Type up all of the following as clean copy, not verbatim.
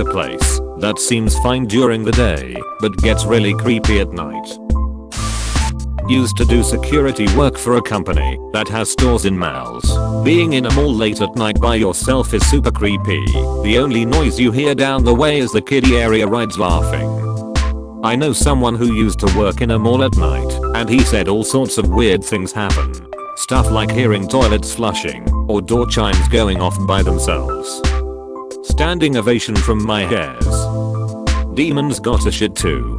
A place that seems fine during the day, but gets really creepy at night. Used to do security work for a company that has stores in malls. Being in a mall late at night by yourself is super creepy. The only noise you hear down the way is the kiddie area rides laughing. I know someone who used to work in a mall at night, and he said all sorts of weird things happen. Stuff like hearing toilets flushing, or door chimes going off by themselves. Standing ovation from my hairs. Demons got a shit too.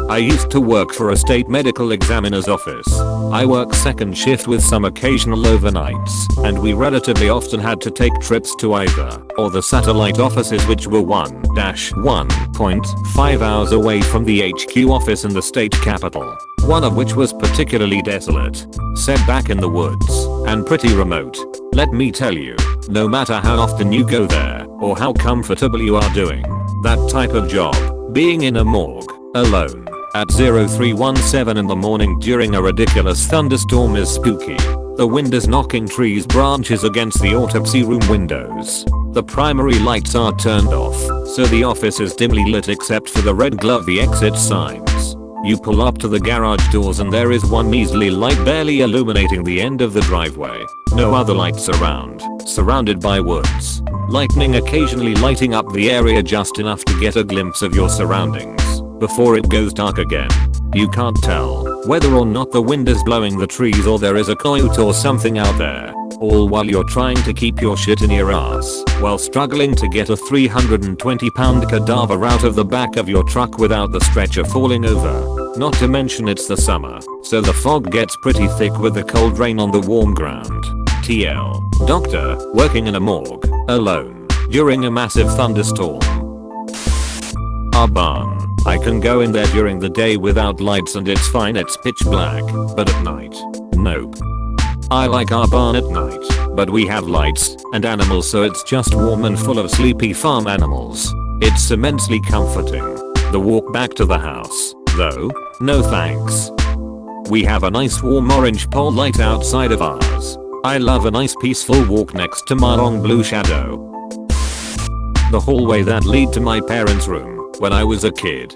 I used to work for a state medical examiner's office. I work second shift with some occasional overnights, and we relatively often had to take trips to either or the satellite offices, which were 1-1.5 hours away from the HQ office in the state capital. One of which was particularly desolate, set back in the woods, and pretty remote. Let me tell you, no matter how often you go there, or how comfortable you are doing that type of job, being in a morgue, alone, at 0317 in the morning during a ridiculous thunderstorm is spooky. The wind is knocking trees branches against the autopsy room windows. The primary lights are turned off, so the office is dimly lit except for the red glove the exit signs. You pull up to the garage doors and there is one measly light barely illuminating the end of the driveway. No other lights around, surrounded by woods. Lightning occasionally lighting up the area just enough to get a glimpse of your surroundings before it goes dark again. You can't tell whether or not the wind is blowing the trees or there is a coyote or something out there. All while you're trying to keep your shit in your ass while struggling to get a 320-pound cadaver out of the back of your truck without the stretcher falling over. Not to mention it's the summer, so the fog gets pretty thick with the cold rain on the warm ground. TL. Doctor, working in a morgue, alone, during a massive thunderstorm. Our barn. I can go in there during the day without lights and it's fine, it's pitch black, but at night, nope. I like our barn at night, but we have lights and animals, so it's just warm and full of sleepy farm animals. It's immensely comforting. The walk back to the house, though, no thanks. We have a nice warm orange pole light outside of ours. I love a nice peaceful walk next to my long blue shadow. The hallway that lead to my parents' room when I was a kid.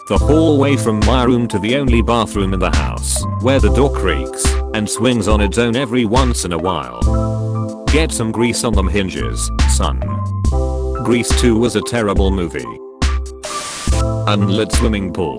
The hallway from my room to the only bathroom in the house, where the door creaks and swings on its own every once in a while. Get some grease on them hinges, son. Grease 2 was a terrible movie. Unlit swimming pool.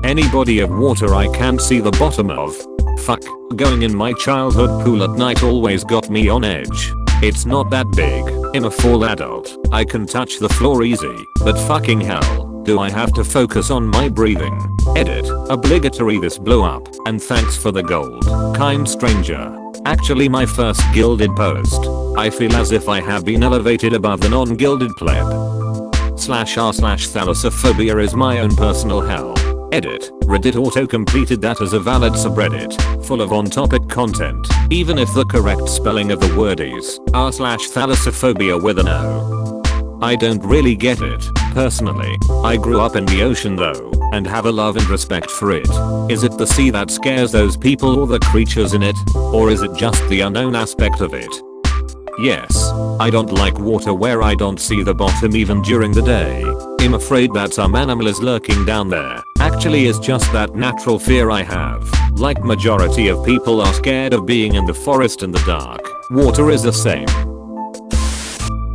Any body of water I can't see the bottom of. Fuck, going in my childhood pool at night always got me on edge. It's not that big. I'm a full adult. I can touch the floor easy, but fucking hell, do I have to focus on my breathing. Edit. Obligatory this blow up, and thanks for the gold, kind stranger. Actually my first gilded post. I feel as if I have been elevated above the non-gilded pleb. /r/thalassophobia is my own personal hell. Edit. Reddit auto-completed that as a valid subreddit, full of on-topic content, even if the correct spelling of the word is r/thalassophobia with an O. I don't really get it, personally. I grew up in the ocean though, and have a love and respect for it. Is it the sea that scares those people or the creatures in it? Or is it just the unknown aspect of it? Yes, I don't like water where I don't see the bottom even during the day. I'm afraid that some animal is lurking down there. Actually it's just that natural fear I have. Like majority of people are scared of being in the forest in the dark. Water is the same.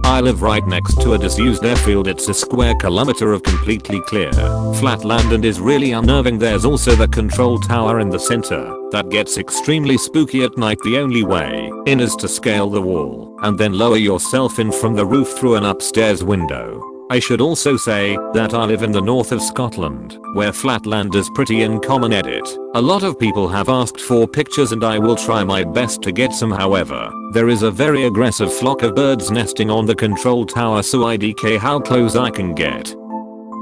I live right next to a disused airfield. It's a square kilometer of completely clear, flat land and is really unnerving. There's also the control tower in the center that gets extremely spooky at night. The only way in is to scale the wall and then lower yourself in from the roof through an upstairs window. I should also say that I live in the north of Scotland, where flat land is pretty uncommon. Edit. A lot of people have asked for pictures and I will try my best to get some. However, there is a very aggressive flock of birds nesting on the control tower, so IDK how close I can get.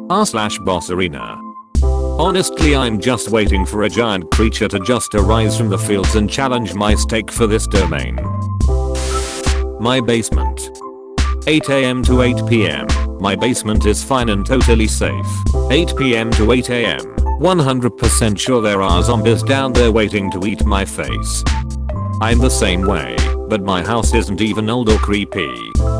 r/boss arena. Honestly I'm just waiting for a giant creature to just arise from the fields and challenge my stake for this domain. My basement. 8 AM to 8 PM. My basement is fine and totally safe. 8 PM to 8 AM. 100% sure there are zombies down there waiting to eat my face. I'm the same way, But my house isn't even old or creepy.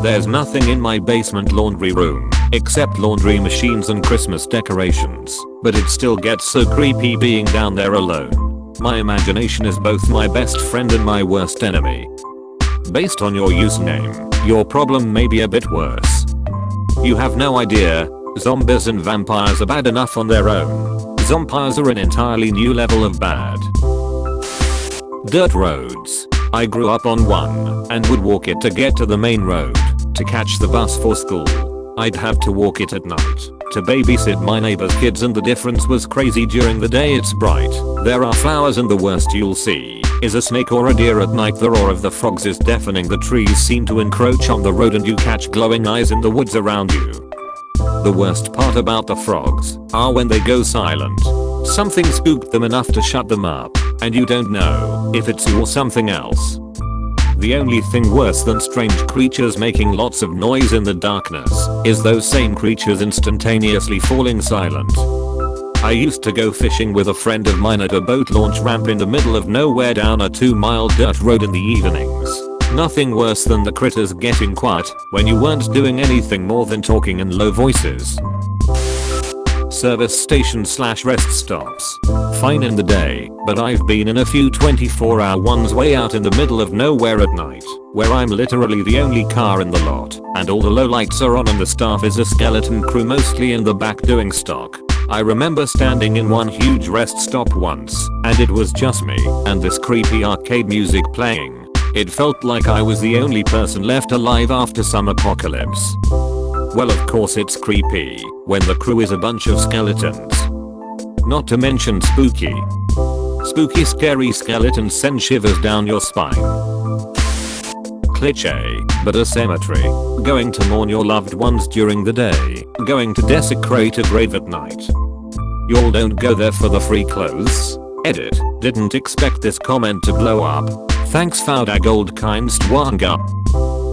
There's nothing in my basement laundry room except laundry machines and Christmas decorations, but it still gets so creepy being down there alone. My imagination is both my best friend and my worst enemy. Based on your username, your problem may be a bit worse. You have no idea, zombies and vampires are bad enough on their own. Zombies are an entirely new level of bad. Dirt roads. I grew up on one and would walk it to get to the main road. To catch the bus for school, I'd have to walk it at night to babysit my neighbor's kids, and the difference was crazy. During the day it's bright, there are flowers, and the worst you'll see is a snake or a deer. At night the roar of the frogs is deafening. The trees seem to encroach on the road and you catch glowing eyes in the woods around you. The worst part about the frogs are when they go silent. Something spooked them enough to shut them up, and you don't know if it's you or something else. The only thing worse than strange creatures making lots of noise in the darkness is those same creatures instantaneously falling silent. I used to go fishing with a friend of mine at a boat launch ramp in the middle of nowhere down a 2-mile dirt road in the evenings. Nothing worse than the critters getting quiet when you weren't doing anything more than talking in low voices. Service stations / rest stops. Fine in the day, but I've been in a few 24-hour ones way out in the middle of nowhere at night, where I'm literally the only car in the lot, and all the low lights are on and the staff is a skeleton crew mostly in the back doing stock. I remember standing in one huge rest stop once, and it was just me and this creepy arcade music playing. It felt like I was the only person left alive after some apocalypse. Well, of course it's creepy when the crew is a bunch of skeletons. Not to mention spooky. Spooky scary skeletons send shivers down your spine. Cliché, but a cemetery. Going to mourn your loved ones during the day, going to desecrate a grave at night. Y'all don't go there for the free clothes. Edit, didn't expect this comment to blow up. Thanks Faudag old kind Stwanga.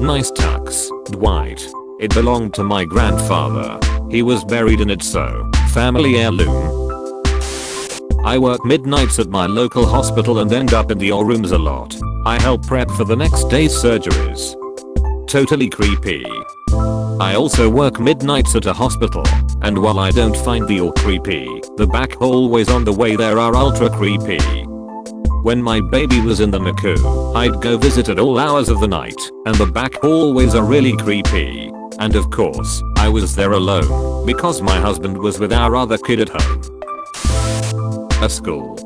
Nice tux, Dwight. It belonged to my grandfather. He was buried in it, so family heirloom. I work midnights at my local hospital and end up in the OR rooms a lot. I help prep for the next day's surgeries. Totally creepy. I also work midnights at a hospital, and while I don't find the OR creepy, the back hallways on the way there are ultra creepy. When my baby was in the NICU, I'd go visit at all hours of the night, and the back hallways are really creepy. And of course, I was there alone, because my husband was with our other kid at home. A school.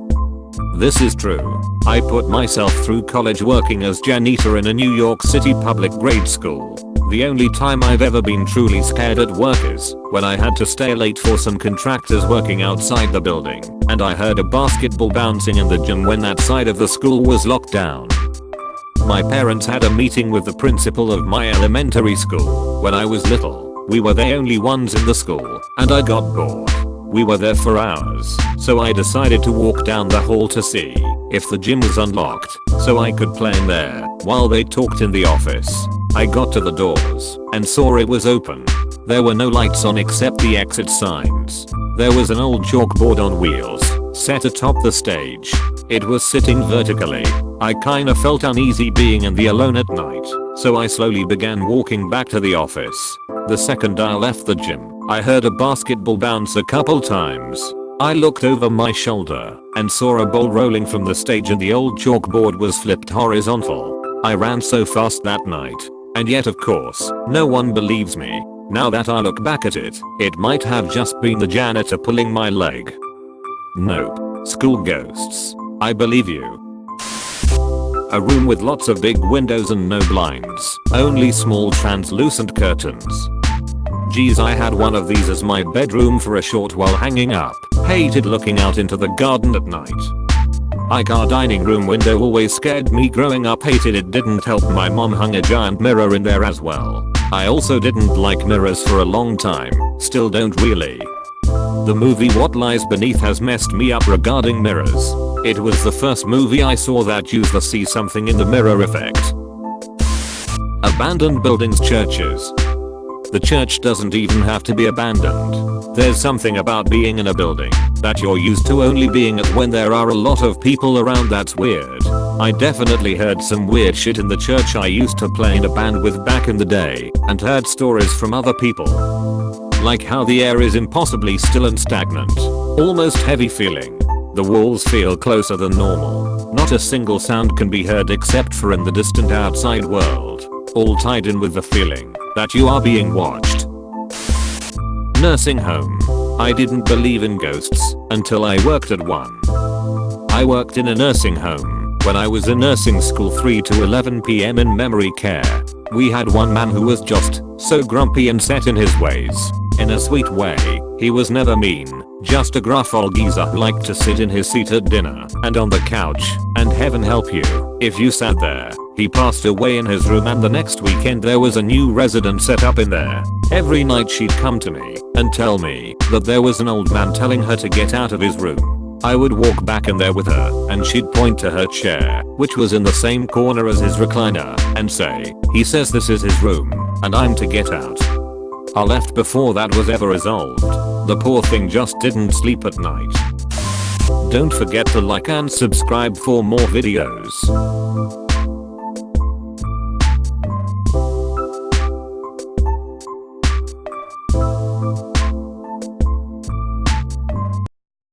This is true. I put myself through college working as janitor in a New York City public grade school. The only time I've ever been truly scared at work is when I had to stay late for some contractors working outside the building, and I heard a basketball bouncing in the gym when that side of the school was locked down. My parents had a meeting with the principal of my elementary school when I was little. We were the only ones in the school, and I got bored. We were there for hours, so I decided to walk down the hall to see if the gym was unlocked, so I could play in there while they talked in the office. I got to the doors and saw it was open. There were no lights on except the exit signs. There was an old chalkboard on wheels set atop the stage. It was sitting vertically. I kinda felt uneasy being in the alone at night, so I slowly began walking back to the office. The second I left the gym, I heard a basketball bounce a couple times. I looked over my shoulder and saw a ball rolling from the stage, and the old chalkboard was flipped horizontal. I ran so fast that night, and yet of course, no one believes me. Now that I look back at it, it might have just been the janitor pulling my leg. Nope. School ghosts. I believe you. A room with lots of big windows and no blinds, only small translucent curtains. Geez, I had one of these as my bedroom for a short while hanging up. Hated looking out into the garden at night. Our dining room window always scared me growing up. Hated it. Didn't help my mom hung a giant mirror in there as well. I also didn't like mirrors for a long time. Still don't really. The movie What Lies Beneath has messed me up regarding mirrors. It was the first movie I saw that used the see something in the mirror effect. Abandoned buildings. Churches. The church doesn't even have to be abandoned. There's something about being in a building that you're used to only being at when there are a lot of people around that's weird. I definitely heard some weird shit in the church I used to play in a band with back in the day, and heard stories from other people. Like how the air is impossibly still and stagnant. Almost heavy feeling. The walls feel closer than normal. Not a single sound can be heard except for in the distant outside world. All tied in with the feeling that you are being watched. Nursing home. I didn't believe in ghosts until I worked at one. I worked in a nursing home when I was in nursing school 3 to 11 p.m. in memory care. We had one man who was just so grumpy and set in his ways. In a sweet way, he was never mean, just a gruff old geezer who liked to sit in his seat at dinner and on the couch, and heaven help you if you sat there. He passed away in his room, and the next weekend there was a new resident set up in there. Every night she'd come to me and tell me that there was an old man telling her to get out of his room. I would walk back in there with her, and she'd point to her chair, which was in the same corner as his recliner, and say, "He says this is his room, and I'm to get out." I left before that was ever resolved. The poor thing just didn't sleep at night. Don't forget to like and subscribe for more videos.